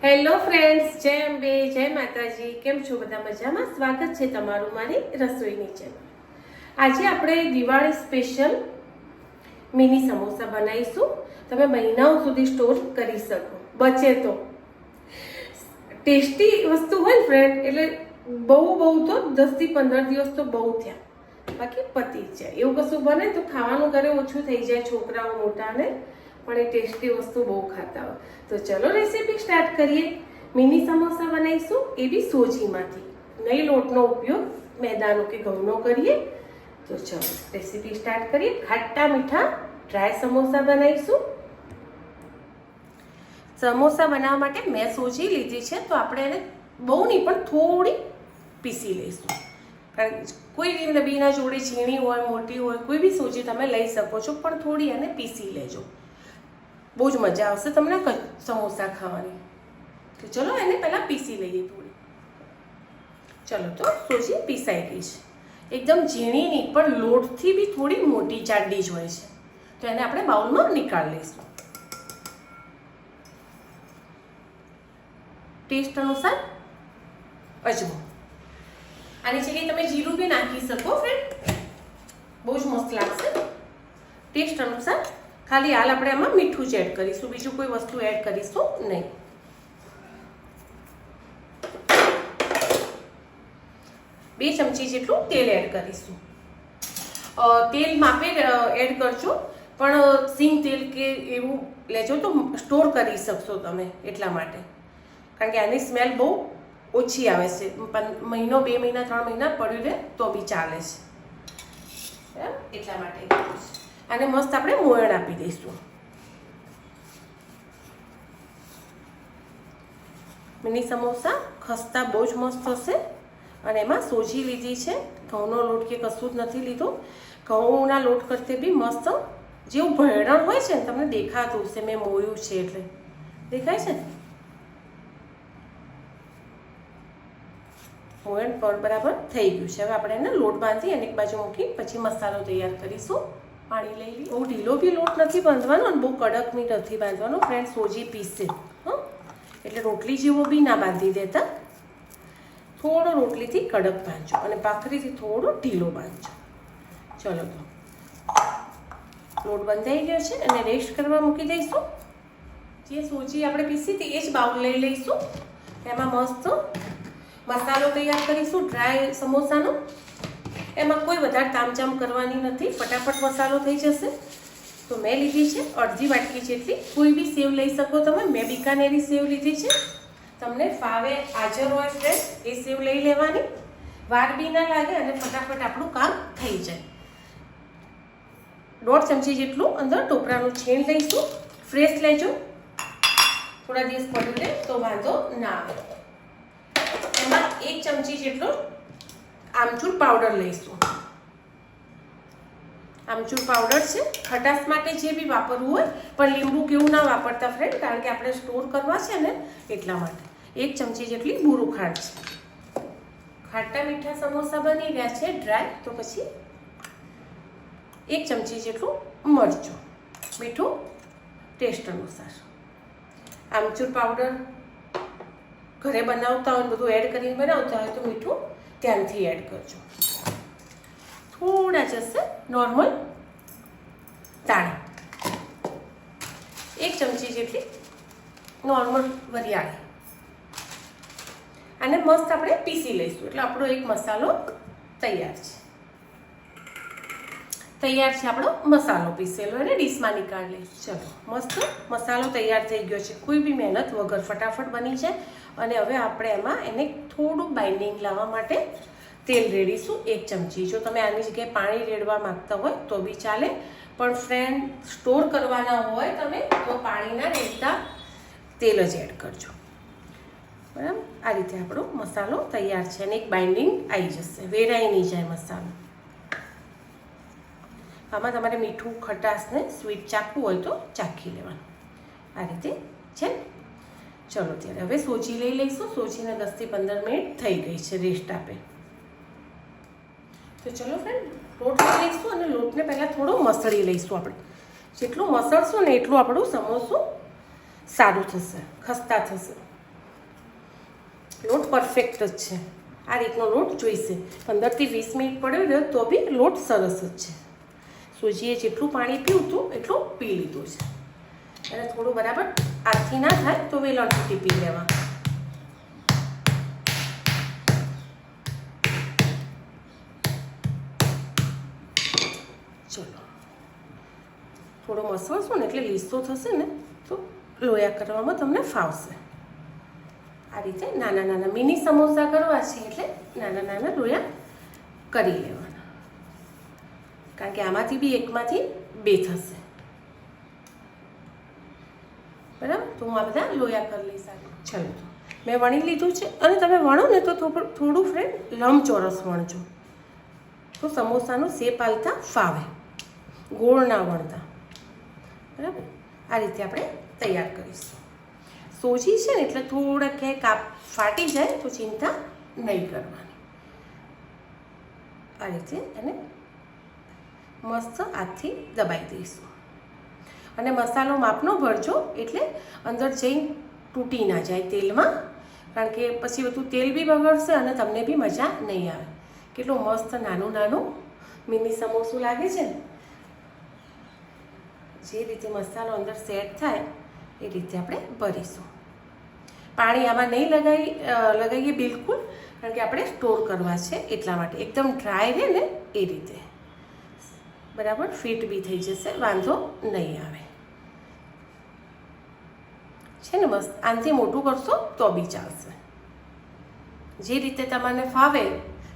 Hello friends, જય અંબે, જય માતાજી. કેમ છો બધા? મજામાં? સ્વાગત છે તમારું મારી રસોઈની ચેનલ. આજે આપણે દિવાળી સ્પેશિયલ મિની સમોસા બનાવીશું. તમે મહિનાઓ સુધી સ્ટોર કરી શકો, બચે તો. ટેસ્ટી વસ્તુ હોય ને ફ્રેન્ડ, એટલે બહુ તો 10 થી 15 દિવસ તો બહુ થયા, બાકી પતી જ જાય. એવું કશું બને તો ખાવાનું ઘરે ઓછું થઈ જાય, છોકરાઓ મોટાને, પણ એ ટેસ્ટી વસ્તુ બહુ ખાતા હોય. તો ચલો રેસીપી સ્ટાર્ટ કરીએ. મિની સમોસા બનાવીશું, એ બી સોજીમાંથી. નહીં લોટનો ઉપયોગ મેદાનો કે ઘઉંનો કરીએ. તો ચલો રેસીપી સ્ટાર્ટ કરીએ. ખાટા મીઠા ડ્રાય સમોસા બનાવીશું. સમોસા બનાવવા માટે મેં સોજી લીધી છે, તો આપણે એને બહુ નહીં પણ થોડી પીસી લઈશું. કારણ કોઈ નબીના જોડે ઝીણી હોય, મોટી હોય, કોઈ બી સોજી તમે લઈ શકો છો, પણ થોડી એને પીસી લેજો. બહુ જ મજા આવશે તમને સમોસા ખાવાની. તો ચલો એને પહેલાં પીસી લઈએ થોડી. ચલો, તો સોજી પીસાઈ ગઈ છે. એકદમ ઝીણી નહીં, પણ લોટથી બી થોડી મોટી જાડી જ હોય છે. તો એને આપણે બાઉલમાં નીકાળી લઈશું. ટેસ્ટ અનુસાર અજમો. આની જગ્યાએ તમે જીરું બી નાખી શકો ફ્રેન્ડ, બહુ જ મસ્ત લાગશે. ટેસ્ટ અનુસાર ખાલી હાલ આપણે આમાં મીઠું જ એડ કરીશું, બીજું કોઈ વસ્તુ એડ કરીશું નહીં. બે ચમચી જેટલું તેલ એડ કરીશું. તેલ માપે એડ કરજો, પણ સિંગ તેલ કે એવું લેજો તો સ્ટોર કરી શકશો તમે, એટલા માટે. કારણ કે આની સ્મેલ બહુ ઓછી આવે છે. મહિનો, 2 મહિના, 3 મહિના પડ્યું રહે તો બી ચાલે છે, એટલા માટે. અને મસ્ત આપણે મોયણ આપી દઈશું. મિની સમોસા ખસ્તા બહુ જ મસ્ત હશે. અને એમાં સોજી લીધી છે, ઘઉંનો લોટ કે કશું જ નથી લીધું. ઘઉંના લોટ કરતે બી મસ્ત જેવું ભયરણ હોય છે ને, તમને દેખાતું હશે, મેં મોયું છે એટલે દેખાય છે ને. મોયણ પણ બરાબર થઈ ગયું છે. હવે આપણે એને લોટ બાંધી અને એક બાજુ મૂકી પછી મસાલો તૈયાર કરીશું. પાણી લઈ લઈએ. બહુ ઢીલો બી લોટ નથી બાંધવાનો અને બહુ કડક બી નથી બાંધવાનો ફ્રેન્ડ, સોજી પીસે એટલે રોટલી જેવો બી ના બાંધી દેતા. થોડો રોટલીથી કડક બાંધજો અને ભાખરીથી થોડો ઢીલો બાંધજો. ચલો, તો લોટ બંધાઈ ગયો છે અને રેસ્ટ કરવા મૂકી દઈશું. જે સોજી આપણે પીસી હતી એ જ બાઉલ લઈ લઈશું. એમાં મસ્ત મસાલો તૈયાર કરીશું ડ્રાય સમોસાનો. એમાં કોઈ વધારે તામઝામ કરવાની નથી, ફટાફટ મસાલો થઈ જશે. તો મેં લીધી છે અડધી વાટકી જેટલી. કોઈ બી સેવ લઈ શકો તમે. મેં બિકાનેરી સેવ લીધી છે. તમને ફાવે હાજર હોય ફ્રેન્ડ એ સેવ લઈ લેવાની. વાર બી ના લાગે અને ફટાફટ આપણું કામ થઈ જાય. 1.5 ચમચી જેટલું અંદર ટોપરાનું છીણ લઈશું. ફ્રેશ લેજો, થોડા દિવસ પડ્યું રહે તો વાંધો ના આવે. એમાં 1 ચમચી જેટલો આમચૂર પાવડર લઈશું. આમચૂર પાવડર છે ખટાશ માટે જે બી વાપરવું હોય, પણ લીંબુ કેવું ના વાપરતા ફ્રેન્ડ, કારણ કે આપણે સ્ટોર કરવા છે ને એટલા માટે. 1 ચમચી જેટલી બુરું ખાંડ છે. ખાટા મીઠા સમોસા બની રહ્યા છે ડ્રાય, તો પછી 1 ચમચી જેટલું મરચું. મીઠું ટેસ્ટ અનુસાર. આમચૂર પાવડર ઘરે બનાવતા હોય, બધું એડ કરીને બનાવતા હોય તો મીઠું ધ્યાનથી એડ કરજો. થોડા જશે નોર્મલ દાણા. 1 ચમચી જેટલી નોર્મલ વરિયાળી. અને મસ્ત આપણે પીસી લઈશું એટલે આપણો એક મસાલો તૈયાર છે. તૈયાર છે આપણો મસાલો પીસેલો, એને ડીશમાં નીકાળી લઈશું. ચલો, મસ્ત મસાલો તૈયાર થઈ ગયો છે. કોઈ બી મહેનત વગર ફટાફટ બની જાય. અને હવે આપણે એમાં એને થોડું બાઇન્ડિંગ લાવવા માટે તેલ રેડીશું 1 ચમચી. જો તમે આની જગ્યાએ પાણી રેડવા માંગતા હોય તો બી ચાલે, પણ ફ્રેન્ડ સ્ટોર કરવાના હોય તમે તો પાણીના રેડતા તેલ જ એડ કરજો. બરાબર, આ રીતે આપણો મસાલો તૈયાર છે અને એક બાઇન્ડિંગ આવી જશે, વેરાઈ નહીં જાય મસાલો. આમાં તમારે મીઠું, ખટાશ ને સ્વીટ ચાખવું હોય તો ચાખી લેવાનું. આ રીતે છે. ચલો, ત્યારે હવે સોજી લઈ લઈશું. સોજીને 10 થી 15 મિનિટ થઈ ગઈ છે, રેસ્ટ આપે. તો ચલો ફ્રેન્ડ, લોટ લઈ લઈશું અને લોટને પહેલાં થોડો મસળી લઈશું. આપણે જેટલું મસળશું ને એટલું આપણું સમોસું સારું થશે, ખસ્તા થશે. લોટ પરફેક્ટ જ છે. આ રીતનો લોટ જોઈશે. 15 થી 20 મિનિટ પડ્યો રહ્યો તો બી લોટ સરસ જ છે. સૂજીએ જેટલું પાણી પીવું હતું એટલું પી લીધું છે. અને થોડું બરાબર હાથથી ના થાય તો વેલણથી ટીપી લેવા. ચલો થોડો મસળશો ને એટલે લીસો થશે ને તો લોયા કરવામાં તમને ફાવશે. આ રીતે નાના નાના મિની સમોસા કરવા છે એટલે નાના નાના લોયા કરી લેવાના. કારણ કે આમાંથી બી એકમાંથી બે થશે. બરાબર, તો હું આ બધા લોયા કરી લઈશ. ચલો મેં વણી લીધું છે. અને તમે વણો ને તો થોડું ફ્રેન્ડ લંબચોરસ વણજો તો સમોસાનો શેપ આલતા ફાવે, ગોળ ના વણતા. બરાબર, આ રીતે આપણે તૈયાર કરીશું. સોજી છે ને એટલે થોડા ક્યાંય કાપ ફાટી જાય તો ચિંતા નહીં કરવાની. આ રીતે એને મસ્ત હાથથી દબાઈ દઈશું. અને મસાલો માપનો ભરજો એટલે અંદર જઈને તૂટી ના જાય તેલમાં. કારણ કે પછી બધું તેલ બી બગડશે અને તમને બી મજા નહીં આવે. કેટલું મસ્ત નાનું નાનું મિની સમોસું લાગે છે ને. જે રીતે મસાલો અંદર સેટ થાય એ રીતે આપણે ભરીશું. પાણી આમાં નહીં લગાવીએ બિલકુલ, કારણ કે આપણે સ્ટોર કરવા છે એટલા માટે. એકદમ ડ્રાય રહે ને એ રીતે બરાબર ફિટ બી થઈ જશે, વાંધો નહીં આવે. છે ને મસ્ત. આનાથી મોટું કરશો તો બી ચાલશે. જે રીતે તમને ફાવે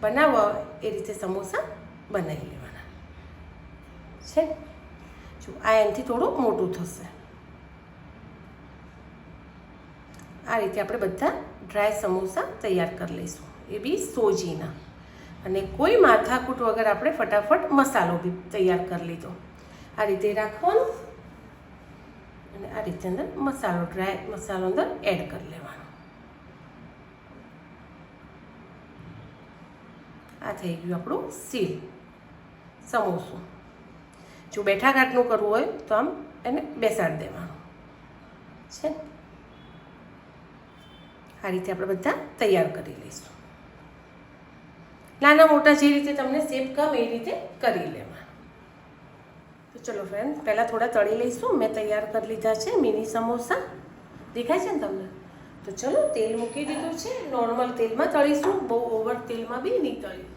બનાવવા એ રીતે સમોસા બનાવી લેવાના છે. જો આ એનાથી થોડું મોટું થશે. આ રીતે આપણે બધા ડ્રાય સમોસા તૈયાર કરી લઈશું, એ બી સોજીના. અને કોઈ માથાકૂટ વગર આપણે ફટાફટ મસાલો બી તૈયાર કરી લીધો. આ રીતે રાખવાનું અને આ રીતે અંદર મસાલો ડ્રાય મસાલો અંદર એડ કરી લેવાનો. આ થઈ ગયું આપણું સીલ સમોસું. જો બેઠા ઘાટનું કરવું હોય તો આમ એને બેસાડી દેવાનું છે. આ રીતે આપણે બધા તૈયાર કરી લઈશું. નાના મોટા જે રીતે તમને શેપ ગમે એ રીતે કરી લેવા. તો ચલો ફ્રેન્ડ, પહેલાં થોડા તળી લઈશું. મેં તૈયાર કરી લીધા છે મિની સમોસા. દેખાય છે ને તમને? તો ચલો તેલ મૂકી દીધું છે. નોર્મલ તેલમાં તળીશું, બહુ ઓવર તેલમાં બી નહીં તળી.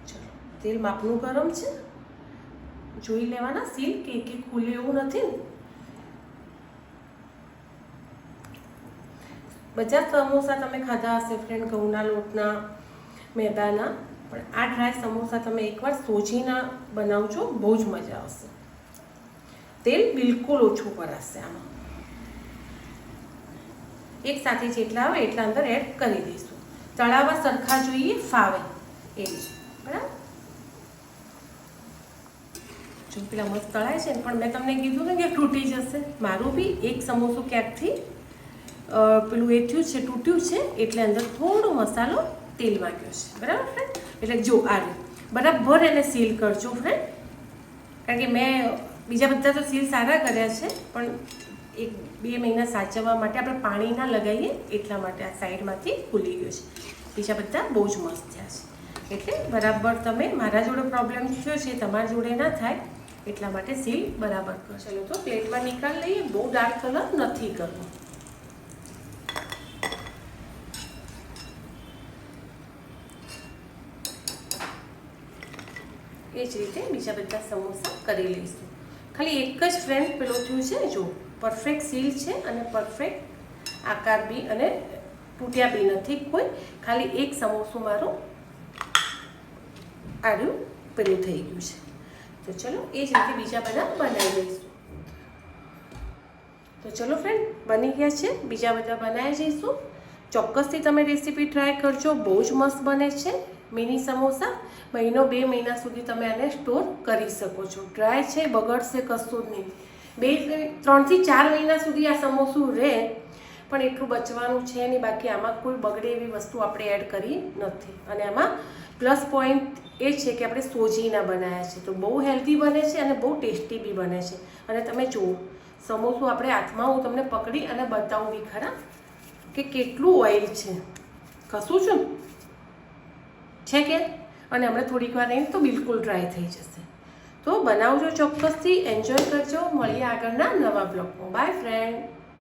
ચલો તેલ માપનું ગરમ છે. જોઈ લેવાના સીલ કે ખુલે એવું નથી ને. બધા સમોસા તમે ખાધા હશે ફ્રેન્ડ, ઘઉંના લોટના, મેદાના. પણ આ ડ્રાય સમોસા તમે એકવાર સોજીના બનાવજો, બહુ જ મજા આવશે. તેલ બિલકુલ ઓછું ભરાશે આમાં. એક સાથે જેટલા આવે એટલા અંદર એડ કરી દઈશું. તળાવા સરખા જોઈએ, ફાવે એવી. બરાબર, જો પેલા મસ્ત તળાય છે ને. પણ મેં તમને કીધું ને કે તૂટી જશે. મારું બી એક સમોસું ક્યાંકથી પેલું એ થયું છે, તૂટ્યું છે, એટલે અંદર થોડો મસાલો તેલમાં ગયો છે. બરાબર ફ્રેન્ડ? એટલે જો આ બરાબર એને સીલ કરજો ફ્રેન્ડ. કારણ કે મેં બીજા બધા તો સીલ સારા કર્યા છે, પણ 1-2 મહિના સાચવવા માટે આપણે પાણી ના લગાવીએ એટલા માટે આ સાઈડમાંથી ખુલી ગયો છે. બીજા બધા બહુ જ મસ્ત થયા છે. એટલે બરાબર તમે, મારા જોડે પ્રોબ્લેમ થયો છે, તમારા જોડે ના થાય એટલા માટે સીલ બરાબર કરો. ચલો તો પ્લેટમાં નિકાલ લઈએ. બહુ ડાર્ક કલર નથી કરવો. એ જ રીતે બીજા બધા સમોસા કરી લઈશું. ખાલી એક જ ફ્રેન્ડ પેલું થયું છે, જો પરફેક્ટ સીલ છે અને પરફેક્ટ આકાર બી અને તૂટ્યા બી નથી કોઈ. ખાલી એક સમોસું મારું આડું પેલું થઈ ગયું છે. તો ચલો એ જ રીતે બીજા બધા બનાવી લઈશું. તો ચલો ફ્રેન્ડ, બની ગયા છે. બીજા બધા બનાવી જઈશું. ચોક્કસથી તમે રેસીપી ટ્રાય કરજો, બહુ જ મસ્ત બને છે. મિની સમોસા 1-2 મહિના સુધી તમે આને સ્ટોર કરી શકો છો. ડ્રાય છે, બગડશે કશું જ નહીં. 3 થી 4 મહિના સુધી આ સમોસું રહે, પણ એટલું બચવાનું છે નહીં. બાકી આમાં કોઈ બગડે એવી વસ્તુ આપણે એડ કરી નથી. અને આમાં પ્લસ પોઈન્ટ એ છે કે આપણે સોજીના બનાવ્યા છે, તો બહુ હેલ્ધી બને છે અને બહુ ટેસ્ટી બી બને છે. અને તમે જુઓ સમોસું આપણે હાથમાં, હું તમને પકડી અને બતાવું બી ખરા કે કેટલું ઓઇલ છે. કશું છું છે કે, અને હમણાં થોડીક વાર રહીને તો બિલકુલ ડ્રાય થઈ જશે. તો બનાવજો ચોક્કસથી, એન્જોય કરજો. મળીએ આગળના નવા બ્લોગમાં. By friend.